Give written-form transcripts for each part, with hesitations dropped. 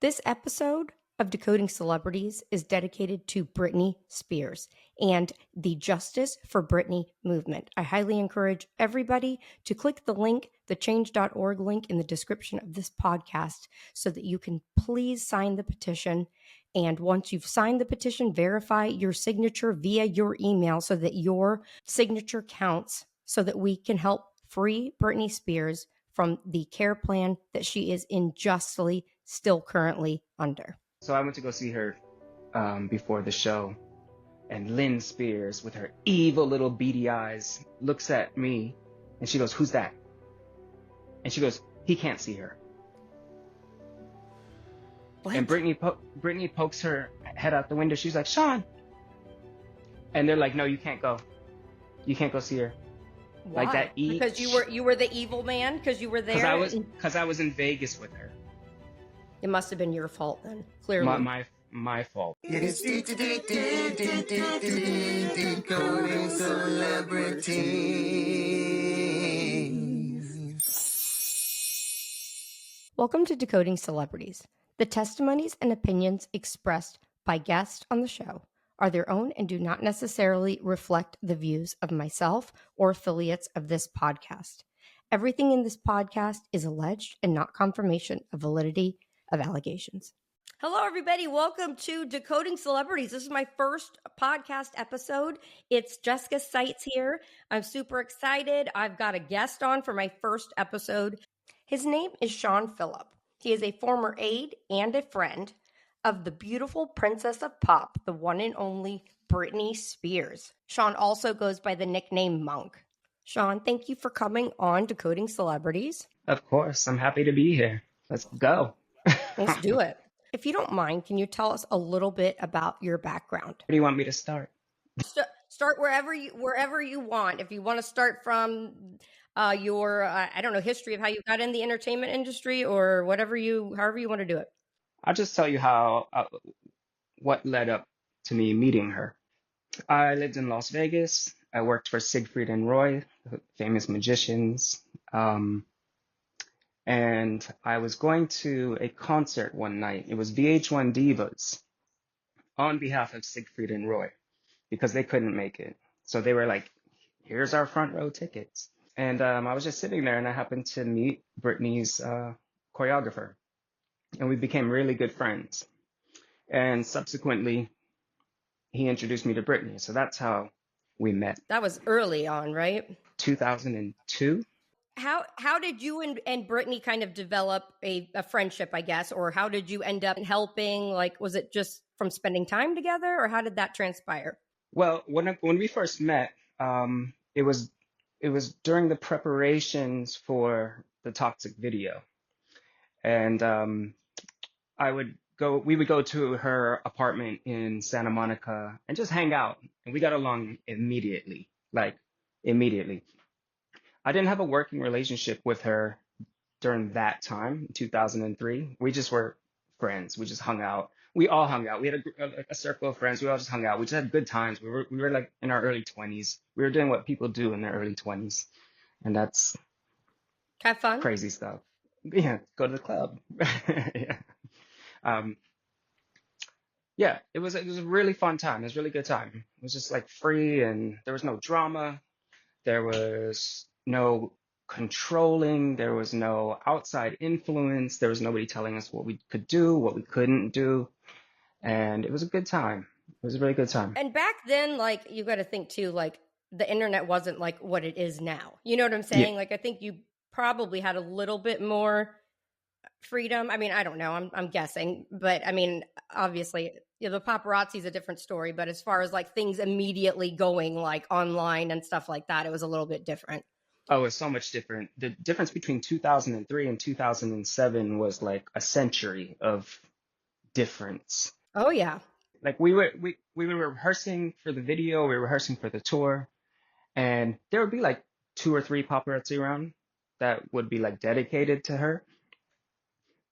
This episode of Decoding Celebrities is dedicated to Britney Spears and the Justice for Britney movement. I highly encourage everybody to click the link, the change.org link in the description of this podcast, so that you can please sign the petition. And once you've signed the petition, verify your signature via your email so that your signature counts, so that we can help free Britney Spears from the care plan that she is unjustly still currently under. So I went to go see her before the show, and Lynn Spears, with her evil little beady eyes, looks at me, and she goes, "Who's that?" And she goes, "He can't see her." What? And Brittany pokes her head out the window. She's like, "Sean!" And they're like, "No, you can't go. You can't go see her." Why? Like that. Because you were the evil man? Because you were there? Because I was in Vegas with her. It must have been your fault then, clearly. My fault. It's Decoding Celebrities. Welcome to Decoding Celebrities. The testimonies and opinions expressed by guests on the show are their own and do not necessarily reflect the views of myself or affiliates of this podcast. Everything in this podcast is alleged and not confirmation of validity of allegations. Hello, everybody. Welcome to Decoding Celebrities. This is my first podcast episode. It's Jessica Sites here. I'm super excited. I've got a guest on for my first episode. His name is Sean Phillip. He is a former aide and a friend of the beautiful princess of pop, the one and only Britney Spears. Sean also goes by the nickname Monk. Sean, thank you for coming on Decoding Celebrities. Of course. I'm happy to be here. Let's go. Let's do it. If you don't mind, can you tell us a little bit about your background? Where do you want me to start? Start wherever you want. If you want to start from your history of how you got in the entertainment industry, or however you want to do it. I'll just tell you how what led up to me meeting her. I lived in Las Vegas. I worked for Siegfried and Roy, the famous magicians. And I was going to a concert one night. It was VH1 Divas on behalf of Siegfried and Roy, because they couldn't make it. So they were like, "Here's our front row tickets." And I was just sitting there, and I happened to meet Britney's choreographer. And we became really good friends. And subsequently, he introduced me to Britney. So that's how we met. That was early on, right? 2002. How did you and Britney kind of develop a friendship, I guess? Or how did you end up helping? Like, was it just from spending time together, or how did that transpire? Well, when we first met, it was during the preparations for the Toxic video. And we would go to her apartment in Santa Monica and just hang out. And we got along immediately. I didn't have a working relationship with her during that time, 2003. We just were friends. We just hung out. We all hung out. We had a circle of friends. We all just hung out. We just had good times. We were like in our early 20s. We were doing what people do in their early 20s. And that's have fun, crazy stuff. Yeah, go to the club. Yeah. It was a really fun time. It was a really good time. It was just like free, and there was no drama. There was no controlling. There was no outside influence. There was nobody telling us what we could do, what we couldn't do. And it was a good time. It was a really good time. And back then, like, you got to think too, like, the internet wasn't like what it is now. You know what I'm saying? Yeah. Like, I think you probably had a little bit more freedom. I mean, I don't know. I'm guessing. But I mean, obviously, the paparazzi is a different story. But as far as like things immediately going like online and stuff like that, it was a little bit different. Oh, it's so much different. The difference between 2003 and 2007 was like a century of difference. Oh, yeah. Like we were rehearsing for the video. We were rehearsing for the tour. And there would be like 2 or 3 paparazzi around that would be like dedicated to her.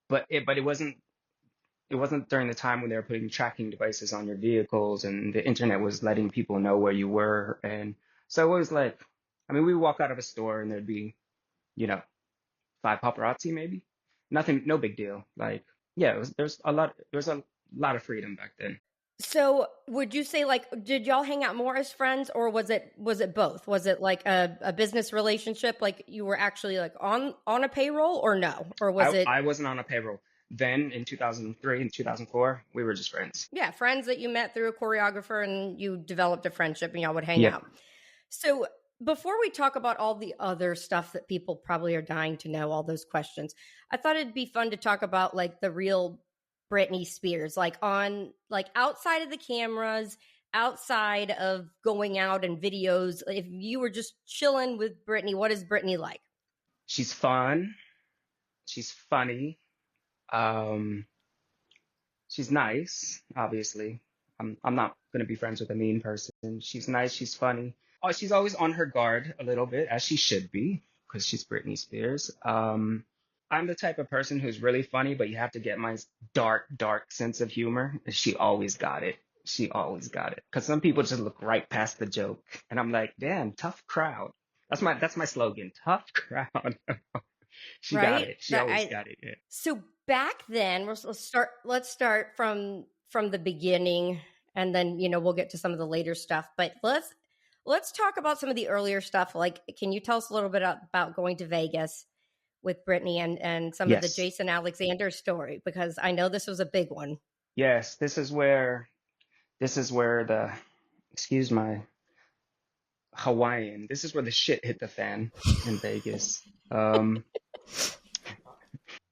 But it wasn't during the time when they were putting tracking devices on your vehicles and the internet was letting people know where you were. And so it was like, I mean, we would walk out of a store and there'd be, 5 paparazzi maybe. Nothing, no big deal. Like, yeah, there's a lot of freedom back then. So, would you say like did y'all hang out more as friends or was it both? Was it like a business relationship like you were actually like on a payroll or no? Or was it I wasn't on a payroll. Then in 2003 and 2004, we were just friends. yeah, friends that you met through a choreographer and you developed a friendship and y'all would hang Yep. out. So, before we talk about all the other stuff that people probably are dying to know, all those questions, I thought it'd be fun to talk about like the real Britney Spears, like on like outside of the cameras, outside of going out and videos. If you were just chilling with Britney, what is Britney like? She's fun. She's funny. Um, she's nice, obviously. I'm not gonna be friends with a mean person. She's nice, she's funny. Oh, she's always on her guard a little bit, as she should be, because she's Britney Spears. I'm the type of person who's really funny, but you have to get my dark sense of humor. She always got it. She always got it. Because some people just look right past the joke, and I'm like, damn, tough crowd. That's my slogan. Tough crowd. She got Right? it. She That always I got it. Yeah. so back then, let's start from the beginning and then, we'll get to some of the later stuff. But let's talk about some of the earlier stuff. Like, can you tell us a little bit about going to Vegas with Brittany and some of the Yes. Jason Alexander story? Because I know this was a big one. Yes. This is where the excuse my Hawaiian. This is where the shit hit the fan in Vegas. Um,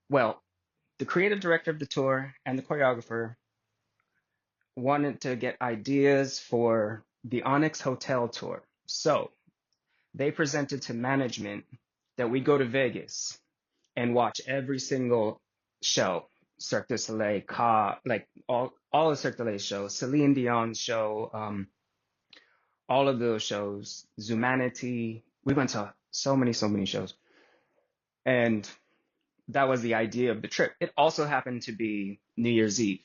well, the creative director of the tour and the choreographer wanted to get ideas for the Onyx Hotel Tour. So they presented to management that we go to Vegas and watch every single show. Cirque du Soleil, like all of Cirque du Soleil shows, Celine Dion's show, all of those shows, Zumanity. We went to so many shows. And that was the idea of the trip. It also happened to be New Year's Eve.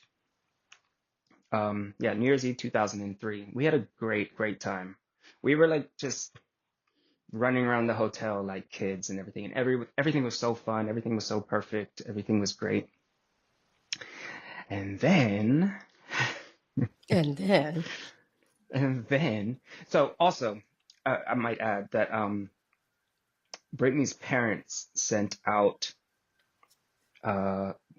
Yeah, New Year's Eve 2003. We had a great time. We were like just running around the hotel like kids and everything. And everything was so fun. Everything was so perfect. Everything was great. And then, And then, and then, so also, I might add that Brittany's parents sent out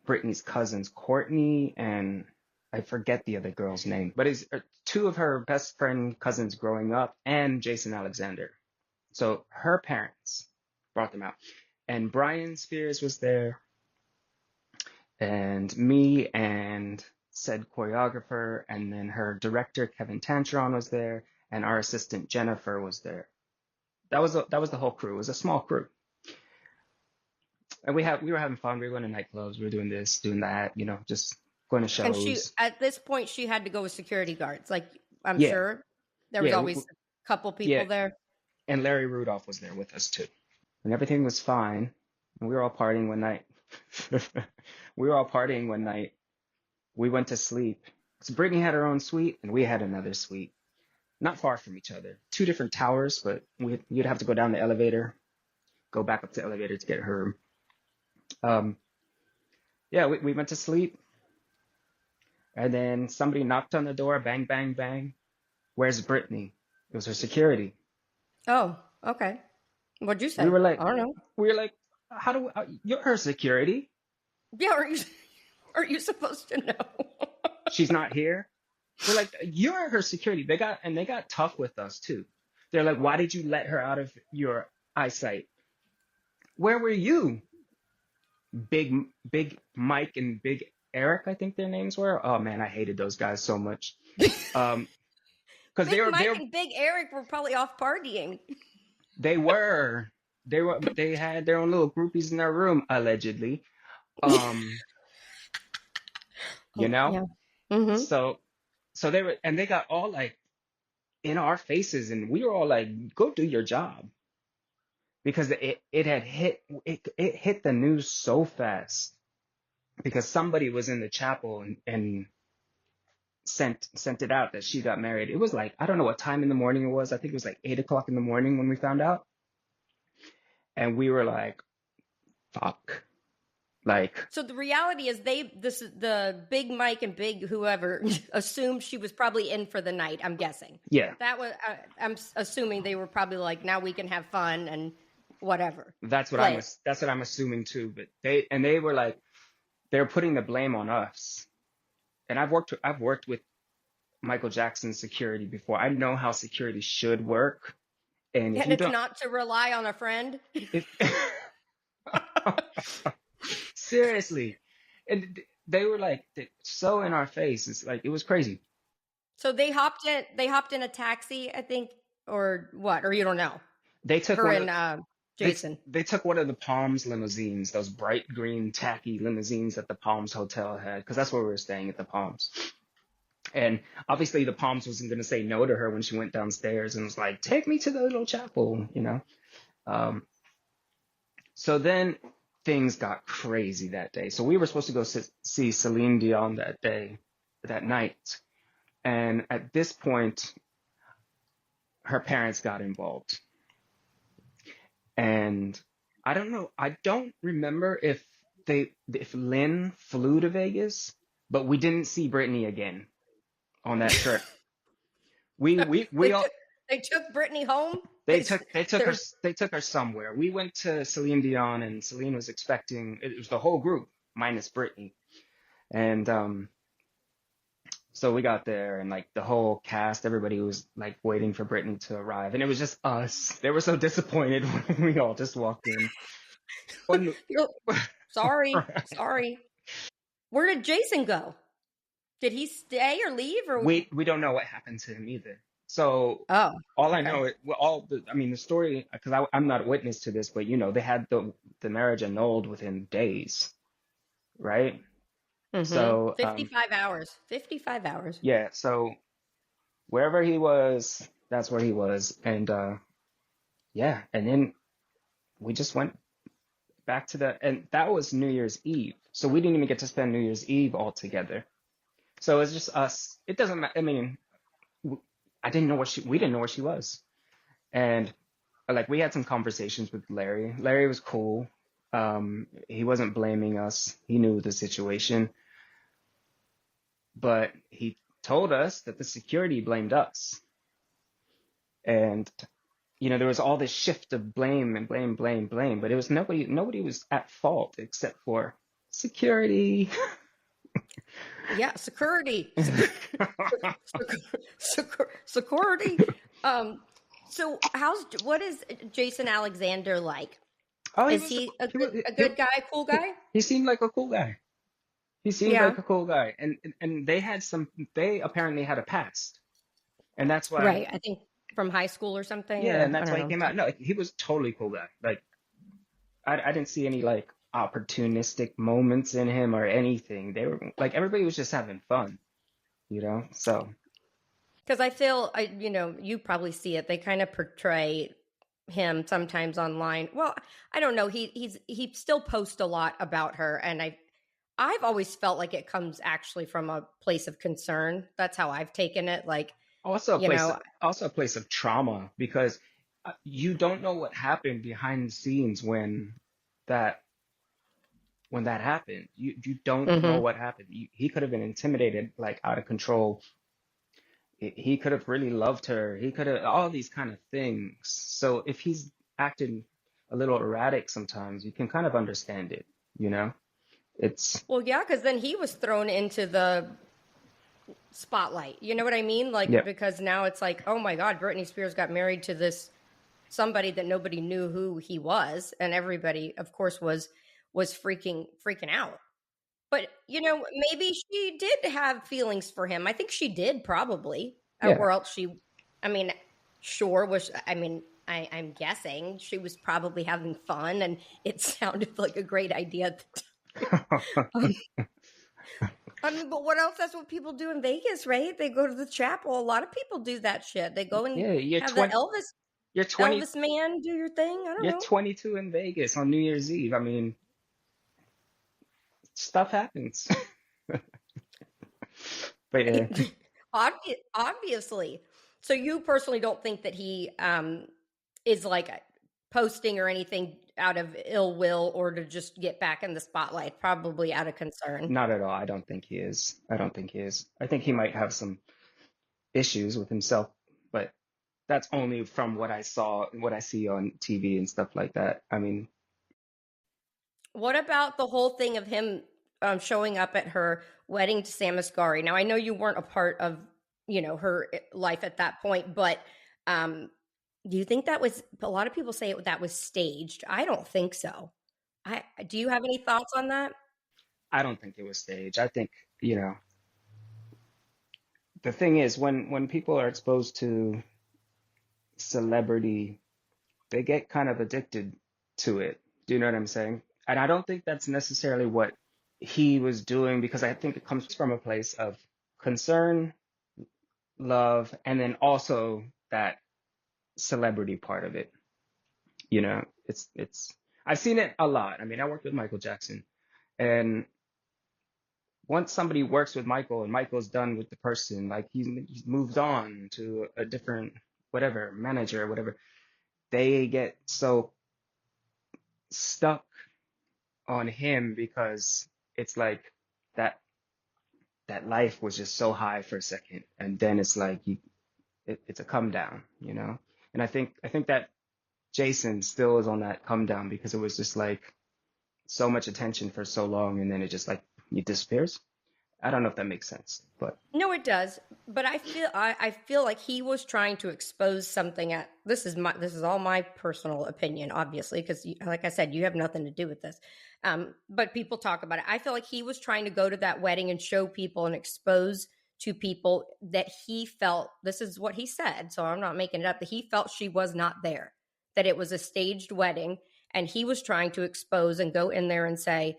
Brittany's cousins, Courtney and I forget the other girl's name, but it's two of her best friend cousins growing up and Jason Alexander. So her parents brought them out. And Brian Spears was there, and me and said choreographer, and then her director, Kevin Tantron, was there, and our assistant, Jennifer, was there. That was the whole crew. It was a small crew. And we were having fun. We were going to nightclubs. We were doing this, doing that, just going to and she shows. at this point she had to go with security guards. Like, I'm Yeah, sure there was yeah, always a couple yeah. people there. And Larry Rudolph was there with us too. And everything was fine. And we were all partying one night. We were all partying one night. We went to sleep. So Brittany had her own suite, and we had another suite, not far from each other. Two different towers, but you'd have to go down the elevator, go back up the elevator to get her room. Yeah, we went to sleep, and then somebody knocked on the door, bang, bang, bang. Where's Brittany? It was her security. Oh, okay. What'd you We say? were like, I don't know. we were like, how do you're her security? Yeah, are you supposed to know? She's not here. We're like, you're her security. They got tough with us too. They're like, why did you let her out of your eyesight? Where were you? Big Mike and Big Eric, I think their names were. Oh man, I hated those guys so much. Because Big Mike and Big Eric were probably off partying. they were they had their own little groupies in their room, allegedly. Um, you Oh, know? yeah. Mm-hmm. So they got all like in our faces, and we were all like, go do your job. Because it had it hit the news so fast because somebody was in the chapel and sent it out that she got married. It was like, I don't know what time in the morning it was. I think it was like 8 o'clock in the morning when we found out. And we were like, fuck. Like, So the reality is the Big Mike and Big whoever assumed she was probably in for the night, I'm guessing. yeah, That was I'm assuming they were probably like, now we can have fun and whatever. Play it. that's what I'm assuming too. But they were like, they're putting the blame on us. And I've worked with Michael Jackson's security before. I know how security should work. And if And you it's don't, not to rely on a friend. if seriously, and they were like so in our face. It's like it was crazy. So they hopped in a taxi, I think, or what? Or you don't know. They took Her one of and they Jason. they took one of the Palms limousines, those bright green tacky limousines that the Palms Hotel had, because that's where we were staying at the Palms. And obviously the Palms wasn't going to say no to her when she went downstairs and was like, "Take me to the little chapel," you know. Um, so then things got crazy that day. So we were supposed to go see Celine Dion that day, that night. And at this point, her parents got involved. And I don't know, I don't remember if Lynn flew to Vegas, but we didn't see Britney again on that trip. We they all took they took Brittany home. they took There's they took her somewhere. We went to Celine Dion, and Celine was expecting, it was the whole group minus Britney. And so we got there, and like the whole cast, everybody was like waiting for Britney to arrive, and it was just us. They were so disappointed when we all just walked in. When, sorry. Where did Jason go? Did he stay or leave or? we don't know what happened to him either. So Oh, all I okay. know, I mean, the story, because I'm not a witness to this, but they had the marriage annulled within days, right? Mm-hmm. So 55 hours. 55 hours. yeah, so wherever he was, that's where he was, and yeah, and then we just went back to and that was New Year's Eve, so we didn't even get to spend New Year's Eve all together. So it's just us. It doesn't matter. I mean, I didn't know we didn't know where she was. And like we had some conversations with Larry. Larry was cool. He wasn't blaming us. He knew the situation, but he told us that the security blamed us. And there was all this shift of blame and blame, but it was nobody was at fault except for security. Yeah, security. Security. Um, so what is Jason Alexander like? Oh, Is he a good guy, cool guy? he seemed like a cool guy. He seemed Yeah. like a cool guy, and they apparently had a past, and that's why, Right. I think from high school or something, yeah, or and I that's don't why he know. came out. No, he was totally cool guy. Like I didn't see any like opportunistic moments in him or anything. They were like everybody was just having fun. So Because I feel, you probably see it. They kind of portray him sometimes online. Well, I don't know. He still posts a lot about her, and I've always felt like it comes actually from a place of concern. That's how I've taken it. Like, also a you place know, also a place of trauma because you don't know what happened behind the scenes that when that happened. You don't know hmm what happened. He could have been intimidated, like out of control. He could have really loved her. He could have all these kind of things. So if he's acting a little erratic sometimes, you can kind of understand it, you know? It's well, yeah, because then he was thrown into the spotlight. You know what I mean? Like, yeah, because now it's like, oh my God, Britney Spears got married to this somebody that nobody knew who he was, and everybody, of course, was freaking out. But maybe she did have feelings for him. I think she did probably, yeah. or else she. I mean, sure was. I mean, I'm guessing she was probably having fun, and it sounded like a great idea at the time. I mean, but what else? That's what people do in Vegas, right? They go to the chapel. A lot of people do that shit. They go and Yeah, have the you're 20 Elvis man do your thing. I don't you're know. 22 in Vegas on New Year's Eve. I mean, stuff happens. But yeah. Obviously. So you personally don't think that he is like posting or anything out of ill will or to just get back in the spotlight. Probably out of concern. Not at all. I don't think he is. I don't think he is. I think he might have some issues with himself, but that's only from what I saw, what I see on TV and stuff like that. I mean, What about the whole thing of him showing up at her wedding to Sam Asghari? Now, I know you weren't a part of, her life at that point, but do you think that was? A lot of people say that was staged. I don't think so. Do you have any thoughts on that? I don't think it was staged. I think, you know, the thing is when people are exposed to celebrity, they get kind of addicted to it. Do you know what I'm saying? And I don't think that's necessarily what he was doing because I think it comes from a place of concern, love, and then also that celebrity part of it. You know, it's I've seen it a lot. I mean, I worked with Michael Jackson, and once somebody works with Michael and Michael's done with the person, like he's moved on to a different whatever manager or whatever, they get so stuck on him because it's like that that life was just so high for a second, and then it's like it's a come down, you know. And I think that Jason still is on that come down because it was just like so much attention for so long, and then it just like it disappears. I don't know if that makes sense, but No, it does. But I feel like he was trying to expose something at this is all my personal opinion, obviously, because like I said, you have nothing to do with this. But people talk about it. I feel like he was trying to go to that wedding and show people and expose to people that he felt this is what he said, so I'm not making it up, that he felt she was not there, that it was a staged wedding, and he was trying to expose and go in there and say,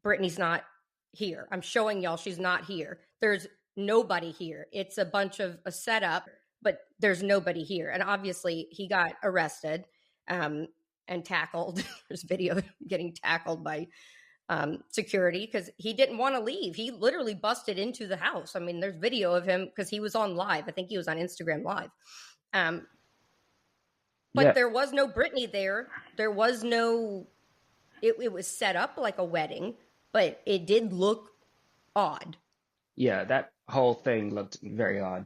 Britney's not here. I'm showing y'all she's not here. There's nobody here. It's a bunch of a setup, but there's nobody here. And obviously, he got arrested um, and tackled. There's video of him getting tackled by security because he didn't want to leave. He literally busted into the house. I mean, there's video of him because he was on live. I think he was on Instagram Live. Um, but yeah, there was no Britney there. There was no, it was set up like a wedding, but it did look odd. yeah, that whole thing looked very odd.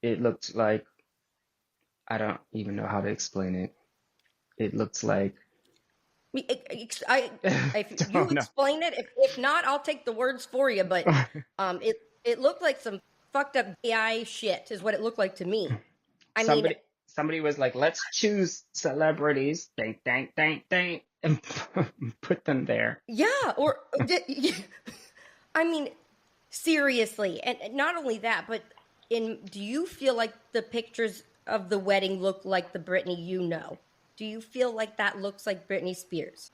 It looked like I don't even know how to explain it. It looked like I if you don't know. explain it, if not, I'll take the words for you. But it looked like some fucked up AI shit, is what it looked like to me. I mean, Somebody was like, let's choose celebrities, dang, dang, dang, dang, and put them there. yeah, or I mean, seriously, and not only that, but do you feel like the pictures of the wedding look like the Britney you know? Do you feel like that looks like Britney Spears?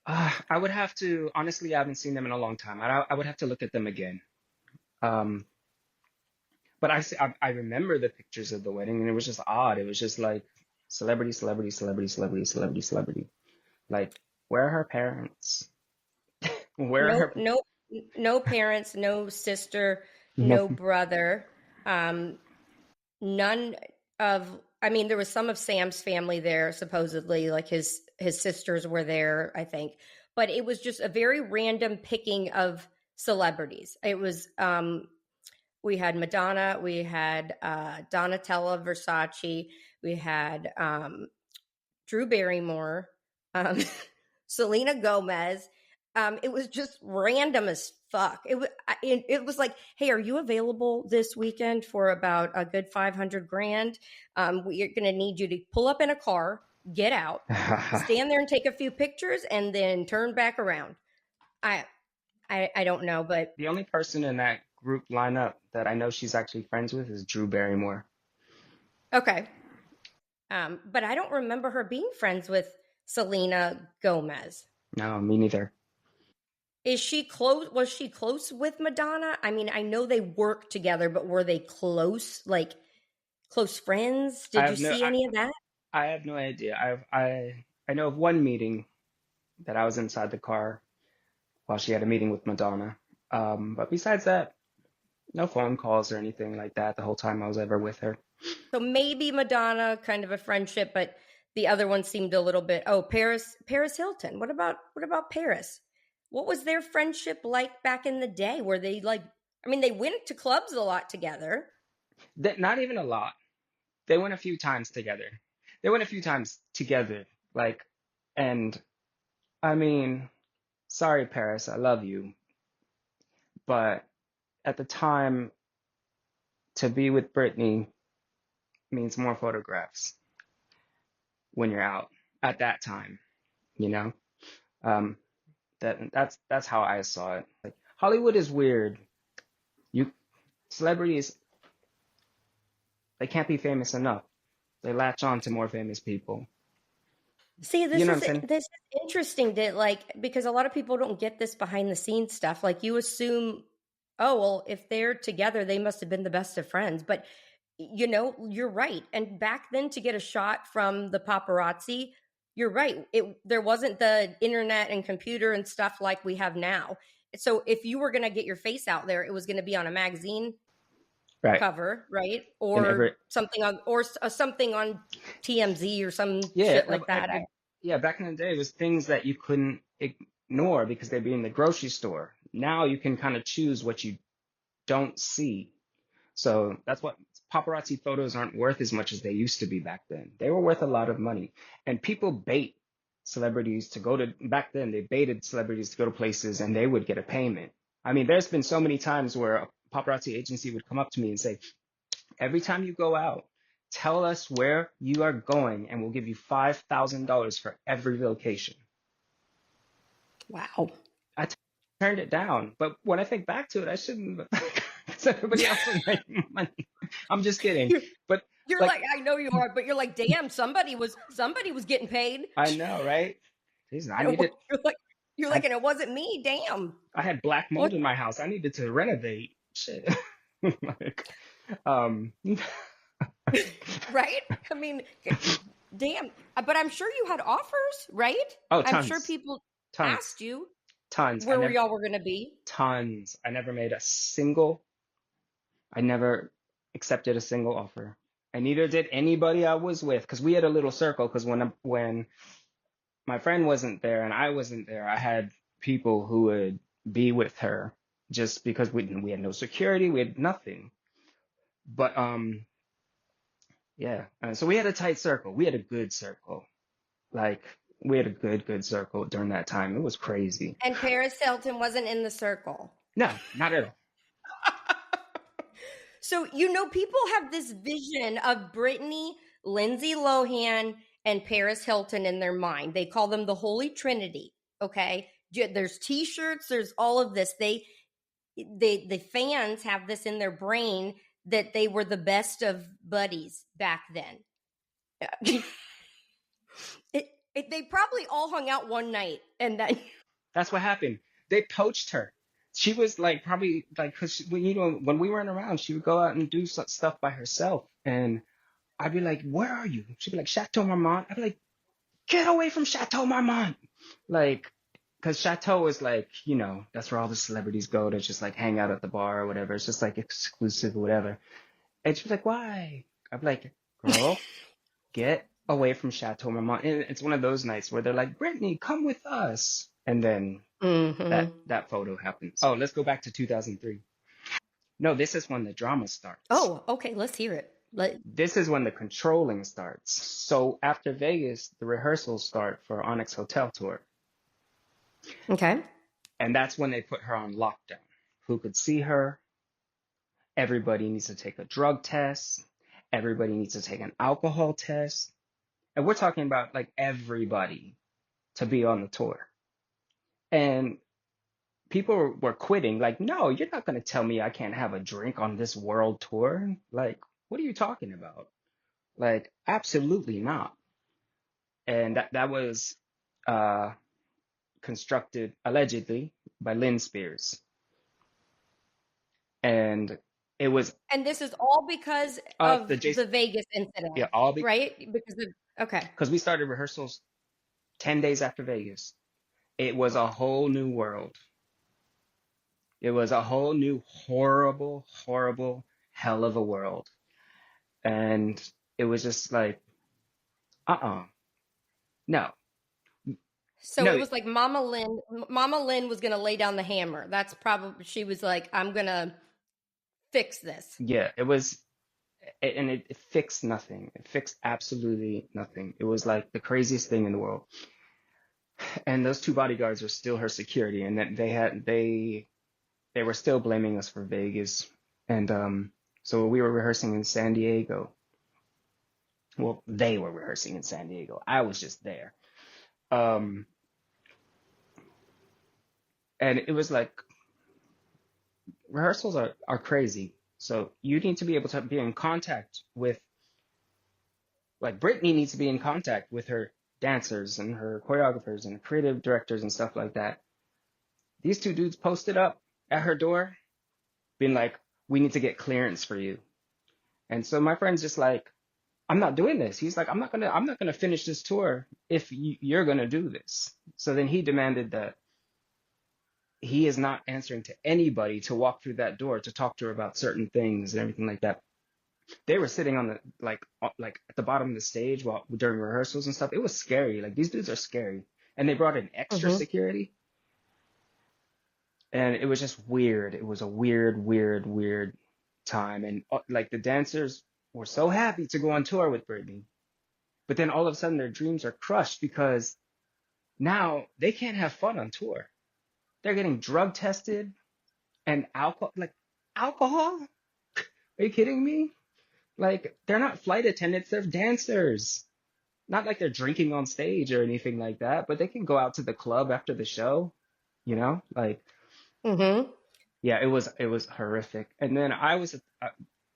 I would have to, honestly, I haven't seen them in a long time. I would have to look at them again. Um, but I remember the pictures of the wedding, and it was just odd. It was just like celebrity, celebrity, celebrity, celebrity, celebrity, celebrity. Like, where are her parents? Where are No, her? no, no parents, no sister, no Nothing. brother. Um, none of, I mean, there was some of Sam's family there, supposedly, like his sisters were there, I think, but it was just a very random picking of celebrities. It was we had Madonna, we had Donatella Versace, we had Drew Barrymore, um, Selena Gomez. It was just random as fuck. It was like, hey, are you available this weekend for about a good 500 grand? We're going to need you to pull up in a car, get out, stand there and take a few pictures, and then turn back around. I I don't know, but The only person in that group lineup that I know she's actually friends with is Drew Barrymore. okay. But I don't remember her being friends with Selena Gomez. No, me neither. Is she close? Was she close with Madonna? I mean, I know they worked together, but were they close, like close friends? I Did you have no see any of that? I have no idea. I know of one meeting that I was inside the car while she had a meeting with Madonna. But besides that, no phone calls or anything like that the whole time I was ever with her. So maybe Madonna, kind of a friendship, but the other one seemed a little bit. Oh, Paris Hilton. What about Paris? What was their friendship like back in the day? Were they like? I mean, they went to clubs a lot together. That not even a lot. They went a few times together. They went a few times together. Like, and I mean, sorry, Paris, I love you, but at the time, to be with Britney means more photographs when you're out at that time, you know? Um, that's how I saw it. Like Hollywood is weird. You celebrities, they can't be famous enough. They latch on to more famous people. See, You this know what I'm is saying? this is interesting to like because a lot of people don't get this behind the scenes stuff. Like you assume, oh well, if they're together, they must have been the best of friends. But you're right. And back then, to get a shot from the paparazzi, you're right. There wasn't the internet and computer and stuff like we have now. So if you were going to get your face out there, it was going to be on a magazine Right. cover, right? And every Something on TMZ or some yeah, shit like that. yeah, back in the day, it was things that you couldn't ignore because they'd be in the grocery store. Now you can kind of choose what you don't see. So that's what paparazzi photos aren't worth as much as they used to be back then. They were worth a lot of money. And people bait celebrities to go to, back then, they baited celebrities to go to places and they would get a payment. I mean, there's been so many times where a paparazzi agency would come up to me and say, every time you go out, tell us where you are going and we'll give you $5,000 for every location. Wow. I turned it down. But when I think back to it, I shouldn't have, because everybody else was making money. I'm just kidding. You're, But you're like, like, I know you are, but you're like, damn, somebody was getting paid. I know, right? Jeez, I And needed, you're like, you're I, like, and it wasn't me. Damn. I had black What? mold in my house. I needed to renovate. Shit. Like, um, Right? I mean, damn. But I'm sure you had offers, right? oh, I'm sure tons, people tons, asked you tons. where y'all were going to be. Tons. I never made a single, I never accepted a single offer. And neither did anybody I was with, because we had a little circle. Because when my friend wasn't there and I wasn't there, I had people who would be with her just because we had no security, we had nothing. But yeah, so we had a tight circle. We had a good circle. Like we had a good circle during that time. It was crazy. And Paris Hilton wasn't in the circle. No, not at all. So, people have this vision of Britney, Lindsay Lohan, and Paris Hilton in their mind. They call them the Holy Trinity. Okay. There's t shirts, there's all of this. The fans have this in their brain that they were the best of buddies back then. They probably all hung out one night and then. That's what happened. They poached her. She was like probably like because when we weren't around, she would go out and do stuff by herself, and I'd be like, "Where are you?" She'd be like, "Chateau Marmont." I'd be like, "Get away from Chateau Marmont!" Like, because Chateau is like that's where all the celebrities go to just like hang out at the bar or whatever. It's just like exclusive or whatever. And she was like, "Why?" I'd be like, "Girl, get away from Chateau Marmont." And it's one of those nights where they're like, "Brittany, come with us," and then that Mm-hmm. that photo happens. Oh, let's go back to 2003. No, this is when the drama starts. Oh, okay. Let's hear it. This is when the controlling starts. So after Vegas, the rehearsals start for Onyx Hotel Tour. Okay. And that's when they put her on lockdown. Who could see her? Everybody needs to take a drug test. Everybody needs to take an alcohol test. And we're talking about like everybody to be on the tour. And people were quitting. Like, no, you're not going to tell me I can't have a drink on this world tour. Like, what are you talking about? Like, absolutely not. And that was uh, constructed allegedly by Lynn Spears. And it was And this is all because of of the Jason, the Vegas yeah, incident, all right? Because of okay. because we started rehearsals 10 days after Vegas. It was a whole new world. It was a whole new horrible, horrible hell of a world. And it was just like, no, So it no, was like Mama Lynn was going to lay down the hammer. That's probably, she was like, I'm going to fix this. yeah, it was, and it fixed nothing. It fixed absolutely nothing. It was like the craziest thing in the world. And those two bodyguards are still her security, and that they were still blaming us for Vegas. And so we were rehearsing in San Diego. Well, they were rehearsing in San Diego. I was just there. Um, and it was like rehearsals are crazy. So you need to be able to be in contact with, like Britney needs to be in contact with her dancers and her choreographers and creative directors and stuff like that. These two dudes posted up at her door, being like, "We need to get clearance for you." And so my friend's just like, "I'm not doing this." He's like, I'm not gonna finish this tour if you're gonna do this." So then he demanded that he is not answering to anybody to walk through that door to talk to her about certain things and everything like that. They were sitting on the like at the bottom of the stage while during rehearsals and stuff. It was scary. Like these dudes are scary, and they brought in extra Mm-hmm. security, and it was just weird. It was a weird time, and like the dancers were so happy to go on tour with Britney, but then all of a sudden their dreams are crushed because now they can't have fun on tour. They're getting drug tested and alcohol. Are you kidding me? Like they're not flight attendants, they're dancers. Not like they're drinking on stage or anything like that, but they can go out to the club after the show, you know? Like, Mm-hmm. yeah, it was horrific. And then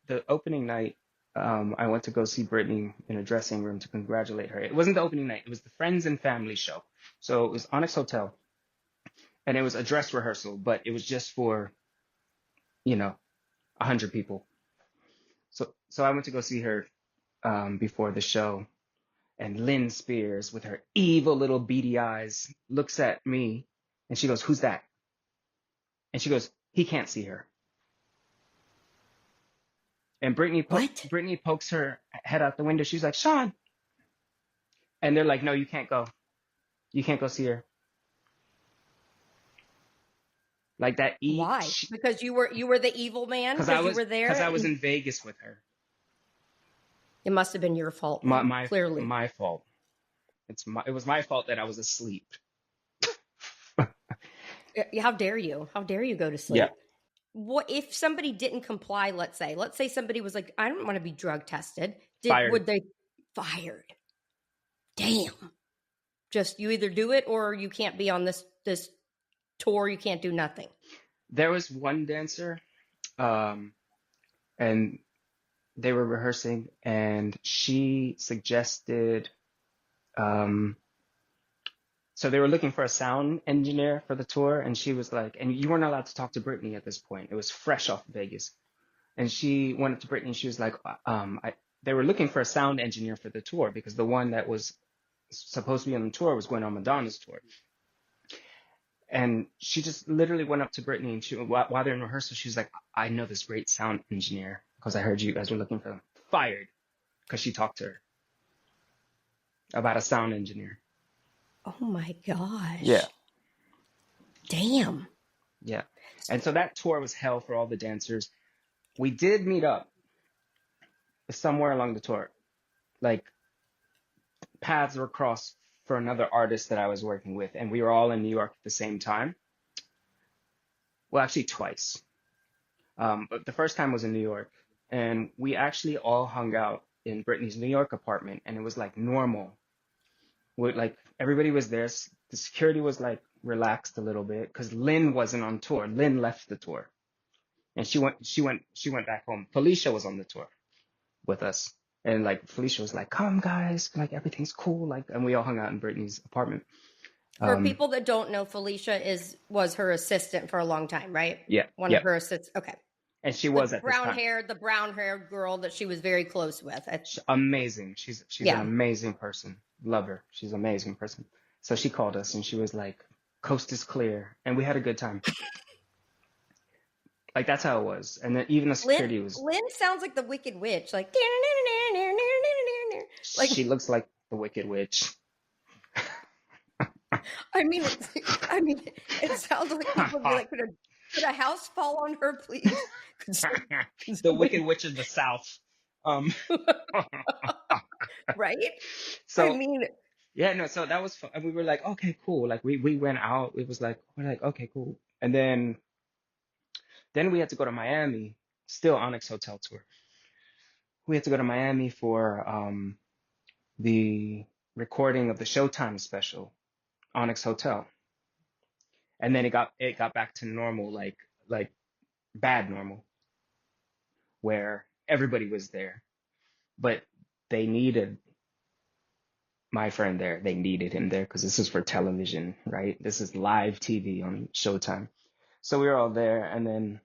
the opening night, I went to go see Britney in a dressing room to congratulate her. It wasn't the opening night, it was the friends and family show. So it was Onyx Hotel, and it was a dress rehearsal, but it was just for, you know, 100 people. So I went to go see her before the show, and Lynn Spears, with her evil little beady eyes, looks at me and she goes, "Who's that?" And she goes, "He can't see her." And What? Brittany pokes her head out the window. She's like, "Sean." And they're like, "No, you can't go. You can't go see her." Like that Why? Because you were the evil man because you were there. because I was in Vegas with her. It must have been your fault My then, my clearly. my fault. It was my fault that I was asleep. How dare you? How dare you go to Yeah, sleep? What if somebody didn't comply, let's say somebody was like, I don't want to be drug tested. fired. Would they fired? Damn. Just you either do it or you can't be on this tour, you can't do nothing. There was one dancer, um, and they were rehearsing, and she suggested, um, so they were looking for a sound engineer for the tour, and she was like, and you weren't allowed to talk to Britney at this point. It was fresh off Vegas. And she went up to Britney and she was like, they were looking for a sound engineer for the tour because the one that was supposed to be on the tour was going on Madonna's tour. And she just literally went up to Britney and while they're in rehearsal, she was like, "I know this great sound engineer because I heard you guys were looking for them." Fired because she talked to her about a sound engineer. Oh my Yeah, gosh. Damn. yeah. And so that tour was hell for all the dancers. We did meet up somewhere along the tour. Like paths were crossed for another artist that I was working with, and we were all in New York at the same time. Well, actually, twice. But the first time was in New York, and we actually all hung out in Britney's New York apartment, and it was like normal. Like everybody was there. The security was like relaxed a little bit because Lynn wasn't on tour. Lynn left the tour, and she went back home. Felicia was on the tour with us. And like Felicia was like, "Come guys, like everything's cool." Like, and we all hung out in Britney's apartment. For Um, people that don't know, Felicia was her assistant for a long time, right? yeah, One of yeah. her assistants. Okay. And she The was at this brown time. hair, the brown haired girl that she was very close with. Amazing. She's an Yeah. amazing person. Love her. She's an amazing person. So she called us and she was like, "Coast is clear," and we had a good time. Like that's how it was. And then even the Lynn security was, Lynn sounds like the Wicked Witch, like she like looks like the Wicked Witch. I mean it I mean it sounds like people would be like, could a house fall on her, please? Could The Wicked somebody Witch of the South. Um, right? I so mean, yeah, no, so that was fun. And we were like, okay, cool. Like we went out. It was like we're like, okay, cool. And then we had to go to Miami, still Onyx Hotel Tour. We had to go to Miami for the recording of the Showtime special, Onyx Hotel. And then it got back to normal, like bad normal, where everybody was there. But they needed my friend there. They needed him there because this is for television, right? This is live TV on Showtime. So we were all there, and then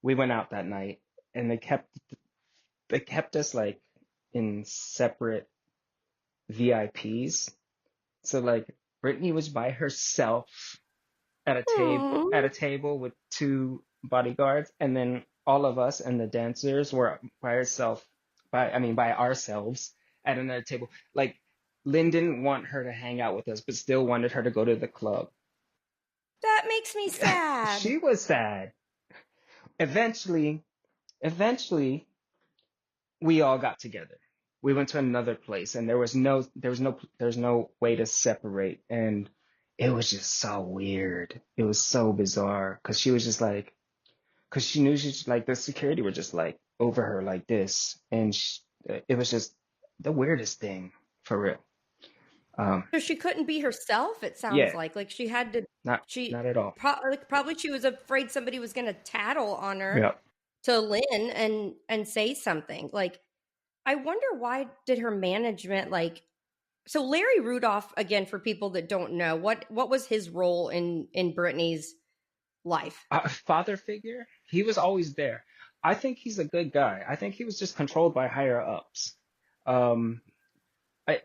we went out that night, and they kept us like in separate VIPs. So like Brittany was by herself hmm, at a table with two bodyguards, and then all of us and the dancers were by ourselves at another table. Like Lynn didn't want her to hang out with us, but still wanted her to go to the club. that makes me sad. She was sad. Eventually, eventually, we all got together. We went to another place, and there was no way to separate, and it was just so weird. It was so bizarre because she was just like, because she knew she's like the security were just like over her like this, and it was just the weirdest thing for real. Um, So she couldn't be herself, it sounds yeah, like. Like she had to not she not at all. like probably she was afraid somebody was going to tattle on her Yeah. to Lynn and say something. Like I wonder why did her management like so Larry Rudolph again for people that don't know, what was his role in Britney's life? Father figure, he was always there. I think he's a good guy. I think he was just controlled by higher ups. Um, I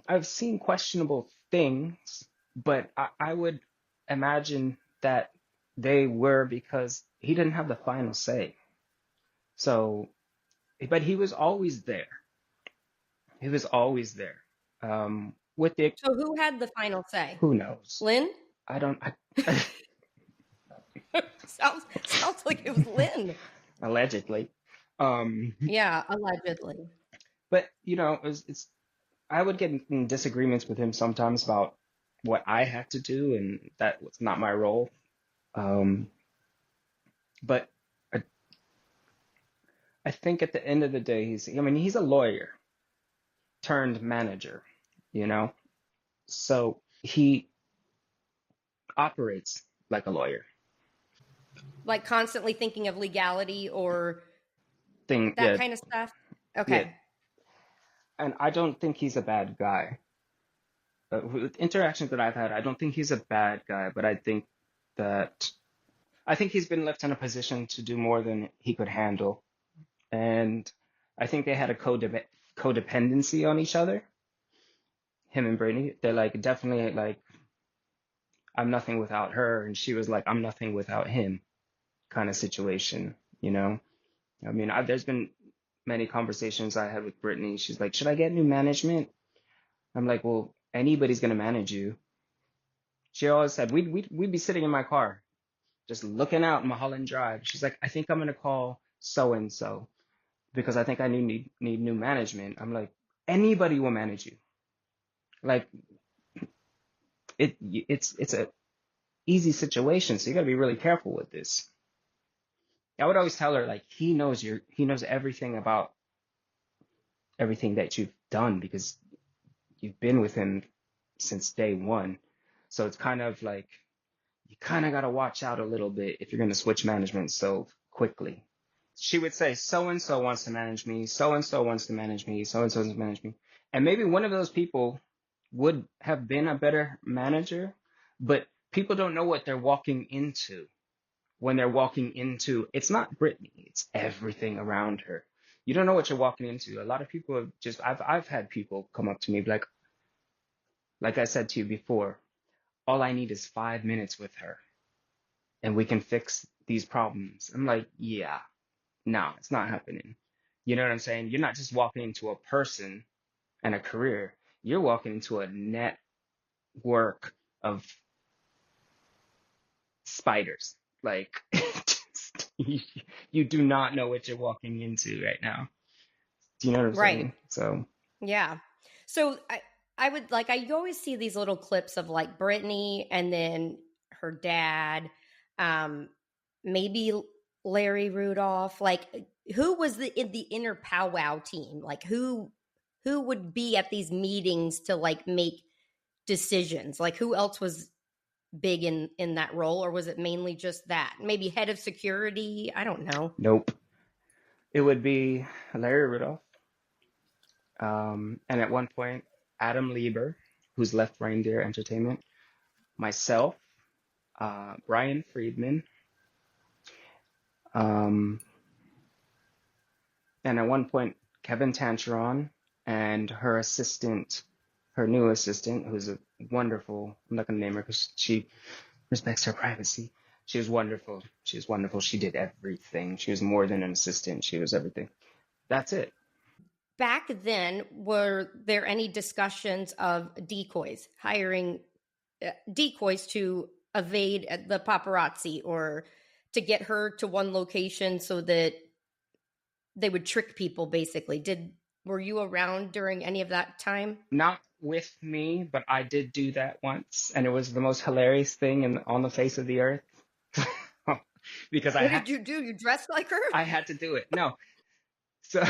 I've seen questionable things, but I would imagine that they were because he didn't have the final say. So, but he was always there. He was always there. With the So who had the final say? who knows? Lynn? I don't. Sounds like it was Lynn. Allegedly. Um, Yeah, allegedly. but it's I would get in disagreements with him sometimes about what I had to do, and that was not my role. Um, but I, I think at the end of the day, he's a lawyer turned manager, you know, so he operates like a lawyer. Like constantly thinking of legality or Thing, that yeah, kind of stuff. yeah, Okay. and I don't think he's a bad guy. With interactions that I've had, I don't think he's a bad guy, but that I think he's been left in a position to do more than he could handle. And I think they had a codependency on each other, him and Brittany. They're like definitely like, I'm nothing without her, and she was like, I'm nothing without him, kind of situation, you know? I mean, there's been many conversations I had with Brittany. She's like, should I get new management? I'm like, well, anybody's gonna manage you. She always said we'd be sitting in my car, just looking out Mulholland Drive. She's like, I think I'm gonna call so and so because I think I need new management. I'm like, anybody will manage you. Like it's a easy situation, so you got to be really careful with this. I would always tell her like he knows everything about everything that you've done because you've been with him since day one. So it's kind of like you kind of got to watch out a little bit if you're going to switch management so quickly. She would say, so and so wants to manage me, so and so wants to manage me, so and so wants to manage me. And maybe one of those people would have been a better manager, but people don't know what they're walking into when they're walking into it's not Britney, it's everything around her. You don't know what you're walking into. A lot of people have just I've had people come up to me like I said to you before, all I need is 5 minutes with her. and we can fix these problems. I'm like, yeah, no, it's not happening. You know what I'm saying? You're not just walking into a person and a career. You're walking into a network of spiders. Like, you do not know what you're walking into right now. Do you know what I'm Right. saying? So, Yeah. So I would like I always see these little clips of like Britney and then her dad, um, maybe Larry Rudolph. Like who was the in the inner powwow team? Like who would be at these meetings to like make decisions? Like who else was big in that role, or was it mainly just that? Maybe head of security? I don't know. nope. It would be Larry Rudolph. And at one point, Adam Lieber, who's left Reindeer Entertainment, myself, Brian Friedman, um, and at one point, Kevin Tancheron and her assistant, her new assistant, who's a wonderful, I'm not going to name her because she respects her privacy. She was wonderful. She was wonderful. She did everything. She was more than an assistant. She was everything. That's it. Back then, were there any discussions of decoys, hiring decoys to evade the paparazzi or to get her to one location so that they would trick people basically? Did Were you around during any of that time? Not with me, but I did do that once, and it was the most hilarious thing on the face of the earth. Because What did you do? You dressed like her? I had to do it. No. So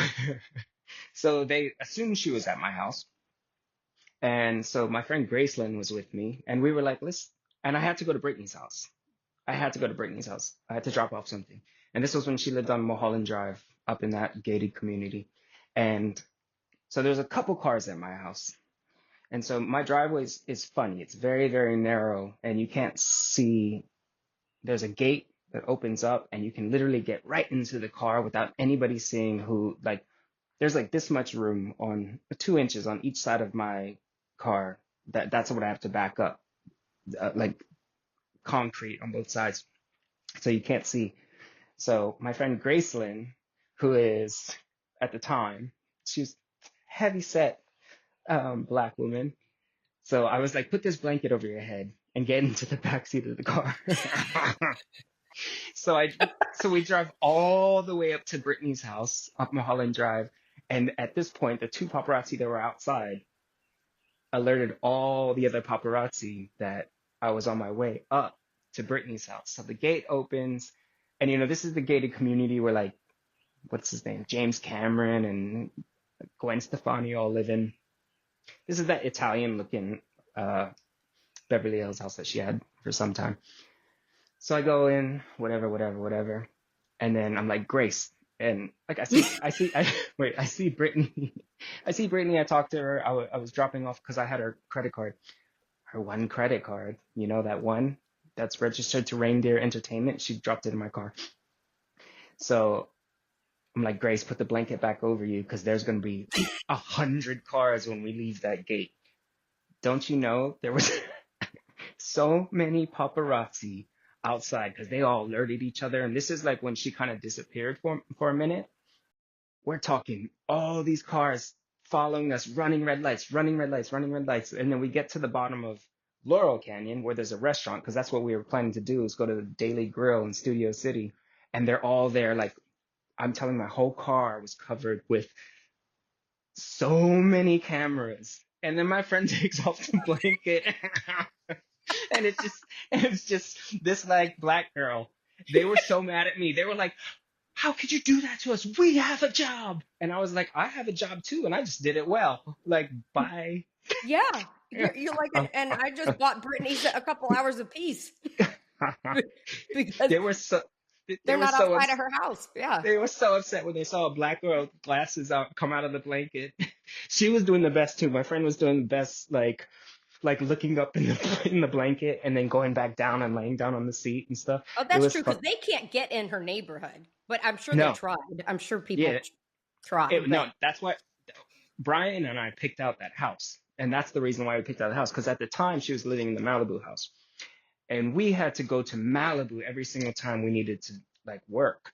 so they assumed she was at my house. And so my friend Graceland was with me, and we were like, let's, and I had to go to Brittany's house. I had to go to Brittany's house. I had to drop off something. And this was when she lived on Mulholland Drive up in that gated community. And so there's a couple cars at my house. And so my driveway is funny. It's very, very narrow, and you can't see. There's a gate that opens up, and you can literally get right into the car without anybody seeing who, like, there's like this much room on 2 inches on each side of my car. That's what I have to back up, like concrete on both sides, so you can't see. So my friend Gracelyn, who is at the time, she was heavy set black woman. So I was like, put this blanket over your head and get into the back seat of the car. So I so we drive all the way up to Brittany's house up Mulholland Drive. And at this point, the two paparazzi that were outside alerted all the other paparazzi that I was on my way up to Brittany's house. So the gate opens, and this is the gated community where, like, what's his name? James Cameron and Gwen Stefani all live in. This is that Italian looking Beverly Hills house that she had for some time. So I go in, whatever, whatever, whatever. And then I'm like, Grace. And like I see Brittany. I see Brittany. I talked to her. I was dropping off because I had her credit card, her one credit card. That one that's registered to Reindeer Entertainment. She dropped it in my car. So I'm like, Grace, put the blanket back over you because there's gonna be 100 cars when we leave that gate. Don't you know there was so many paparazzi outside because they all alerted each other. And this is like when she kind of disappeared for a minute. We're talking all these cars following us, running red lights, running red lights, running red lights. And then we get to the bottom of Laurel Canyon where there's a restaurant because that's what we were planning to do, is go to the Daily Grill in Studio City. And they're all there. Like, I'm telling, my whole car was covered with so many cameras. And then my friend takes off the blanket and it's just this like black girl. They were so mad at me. They were like, how could you do that to us? We have a job. And I was like, I have a job too, and I just did it well. Like, bye. Yeah, you're like, and I just bought Britney's a couple hours apiece because they were so they they're were not so outside of ups- her house. Yeah. they were so upset when they saw a black girl with glasses out come out of the blanket. She was doing the best too. My friend was doing the best, like looking up in the in the blanket and then going back down and laying down on the seat and stuff. Oh, It that's was true fun. because they can't get in her neighborhood, but I'm sure they No, tried. I'm sure people yeah, tried, but no. That's why Brian and I picked out that house, and that's the reason why we picked out the house because at the time she was living in the Malibu house, and we had to go to Malibu every single time we needed to like work.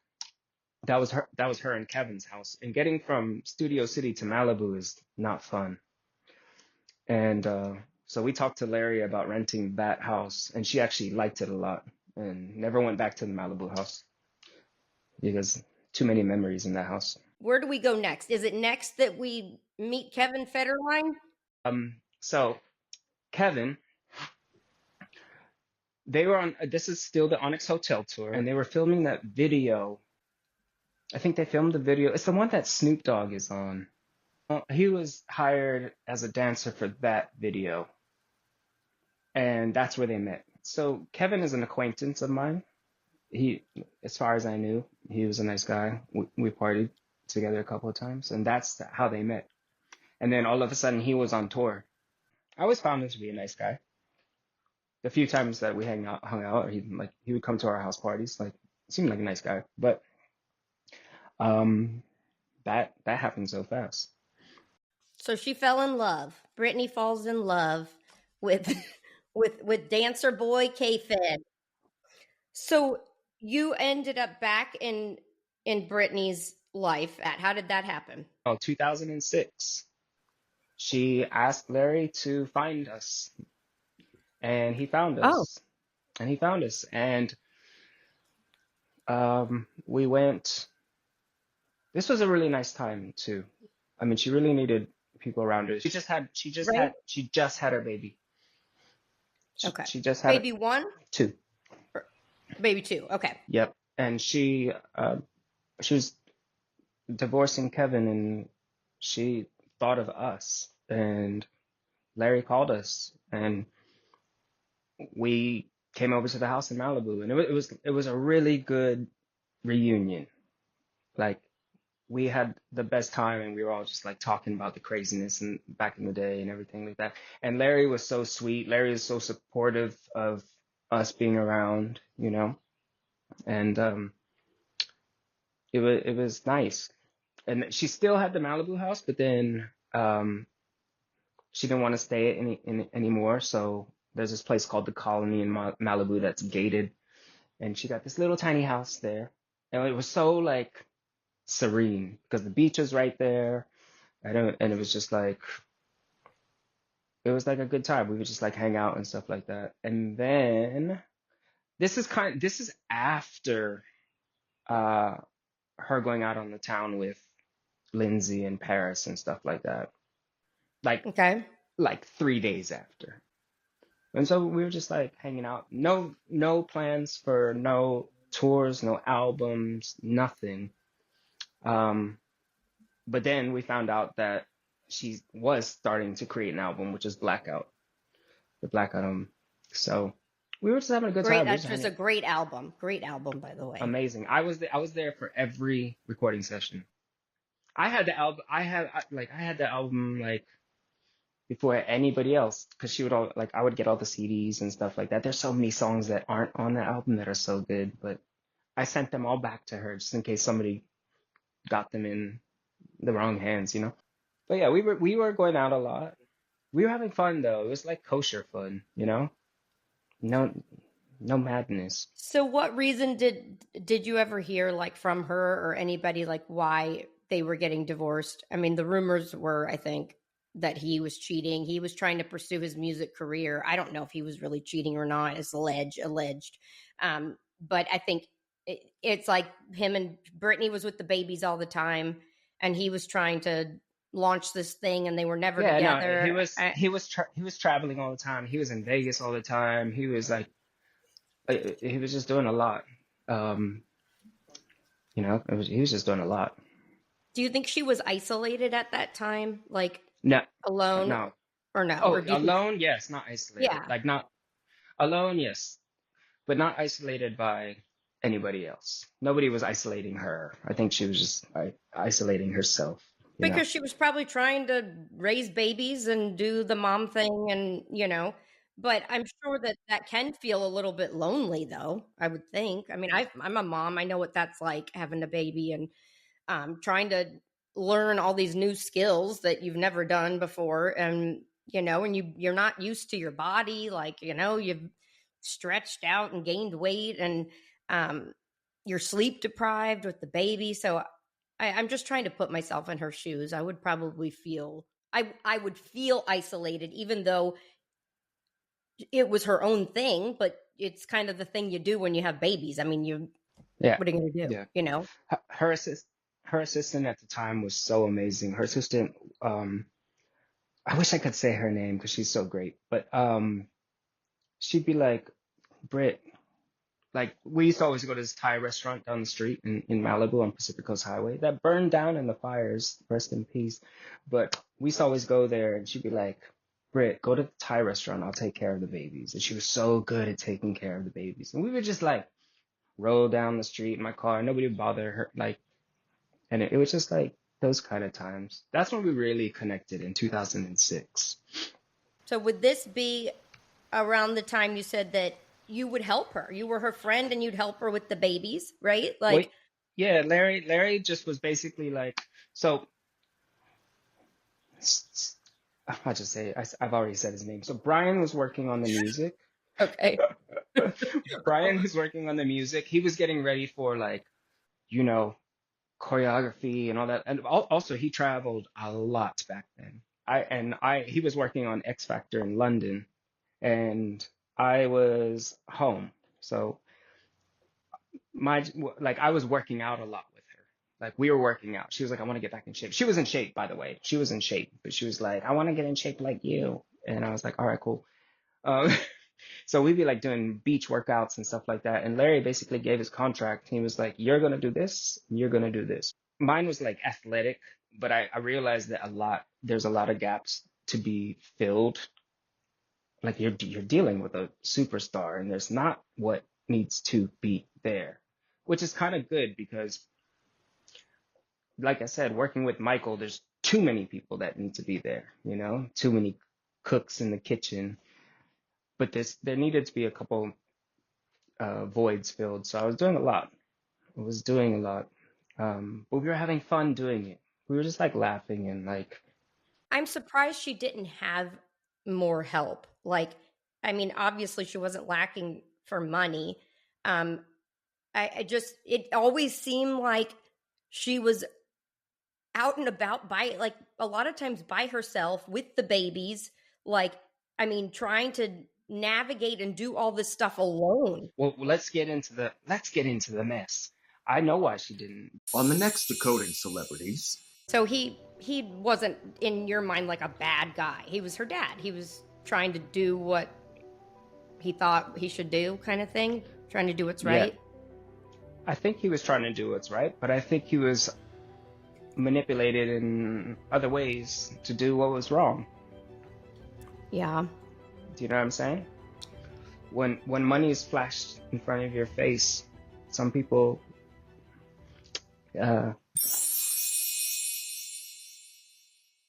That was her and Kevin's house. And getting from Studio City to Malibu is not fun. And so we talked to Larry about renting that house, and she actually liked it a lot and never went back to the Malibu house because too many memories in that house. Where do we go next? Is it next that we meet Kevin Federline? So Kevin, they were on, this is still the Onyx Hotel Tour, and they were filming that video. I think they filmed the video. It's the one that Snoop Dogg is on. He was hired as a dancer for that video, and that's where they met. So Kevin is an acquaintance of mine. He, as far as I knew, he was a nice guy. We partied together a couple of times, and that's how they met. And then all of a sudden, he was on tour. I always found him to be a nice guy. The few times that we hung out, he would come to our house parties. Like, seemed like a nice guy. But um, that happened so fast. So she fell in love. Britney falls in love with with dancer boy K-Fed. So you ended up back in Britney's life. How did that happen? Oh, 2006. She asked Larry to find us, and he found Oh, us. And he found us, and we went. This was a really nice time too. I mean, she really needed people around her. right. She just had her baby. Okay. She just had Baby one two. or baby two. Okay. Yep. And she was divorcing Kevin, and she thought of us, and Larry called us, and we came over to the house in Malibu, and it was a really good reunion. Like, we had the best time, and we were all just like talking about the craziness and back in the day and everything like that. And Larry was so sweet. Larry was so supportive of us being around, you know. And it was nice. And she still had the Malibu house, but then she didn't want to stay anymore. So there's this place called the Colony in Malibu that's gated, and she got this little tiny house there, and it was so like serene because the beach is right there. And it was just like it was like a good time. We would just like hang out and stuff like that. And then this is after uh her going out on the town with Lindsay in Paris and stuff like that. Like Okay. like 3 days after. And so we were just like hanging out. No plans for no tours, no albums, nothing. Um, but then we found out that she was starting to create an album, which is Blackout, the Blackout album. So we were just having a good Great. time. We were That just was hanging. a great album. Great album, by the way. Amazing. I was there for every recording session. I had the album. I had the album like before anybody else because I would get all the CDs and stuff like that. There's so many songs that aren't on the album that are so good, but I sent them all back to her just in case somebody got them in the wrong hands, you know. But yeah, we were going out a lot. We were having fun though. It was like kosher fun, you know? No no madness. So what reason did you ever hear like from her or anybody like why they were getting divorced? I mean, the rumors were, I think, that he was cheating. He was trying to pursue his music career. I don't know if he was really cheating or not. It's alleged. But I think it's like him and Brittany was with the babies all the time, and he was trying to launch this thing, and they were never Yeah, no, he together. was he was he was traveling all the time. He was in Vegas all the time. He was like he was just doing a lot. Um, he was just doing a lot. Do you think she was isolated at that time, like No, alone, no. or no? Oh, Or do you think? alone, yes, not isolated. Yeah. Like not alone, yes, but not isolated by anybody else. Nobody was isolating her. I think she was just isolating herself, you know. Because she was probably trying to raise babies and do the mom thing and, but I'm sure that that can feel a little bit lonely though, I would think. I mean, I'm a mom. I know what that's like having a baby and trying to learn all these new skills that you've never done before and and you're not used to your body like, you've stretched out and gained weight, and you're sleep deprived with the baby. So I'm just trying to put myself in her shoes. I would probably feel I would feel isolated, even though it was her own thing. But it's kind of the thing you do when you have babies. I mean, Yeah, what are you going to do? yeah. You know? Her assistant at the time was so amazing. Her assistant, I wish I could say her name because she's so great, but she'd be like, Britt, like we used to always go to this Thai restaurant down the street in Malibu on Pacific Coast Highway that burned down in the fires, rest in peace. But we used to always go there, and she'd be like, Britt, go to the Thai restaurant, I'll take care of the babies. And she was so good at taking care of the babies. And we would just like roll down the street in my car, nobody would bother her, like, and it was just like those kind of times. That's when we really connected in 2006. So would this be around the time you said that you would help her? You were her friend and you'd help her with the babies, right? Like, Wait, yeah, Larry just was basically like, so I'll just say, I've already said his name. So Brian was working on the music. okay. Brian was working on the music. He was getting ready for like, you know, choreography and all that. And also he traveled a lot back then. He was working on X Factor in London, and I was home. So my like I was working out a lot with her. Like we were working out. She was like, I want to get back in shape. She was in shape, by the way. She was in shape, but she was like, I want to get in shape like you. And I was like, all right, cool. Um, so we'd be like doing beach workouts and stuff like that. And Larry basically gave his contract. He was like, you're gonna do this, you're gonna do this. Mine was like athletic, but I realized that there's a lot of gaps to be filled. Like you're dealing with a superstar, and there's not what needs to be there, which is kind of good because, like I said, working with Michael, there's too many people that need to be there, too many cooks in the kitchen. But there needed to be a couple voids filled. So I was doing a lot. I was doing a lot. But we were having fun doing it. We were just like laughing and like, I'm surprised she didn't have more help. Like, I mean, obviously she wasn't lacking for money. Um, it always seemed like she was out and about by, like, a lot of times by herself with the babies. Like, I mean, trying to navigate and do all this stuff alone. well, let's get into the mess. I know why she didn't. On the next Decoding Celebrities. So he wasn't in your mind like a bad guy. He was her dad. He was trying to do what he thought he should do, kind of thing, trying to do what's right. Yeah, I think he was trying to do what's right, but I think he was manipulated in other ways to do what was wrong. Yeah. Do you know what I'm saying? When money is flashed in front of your face, some people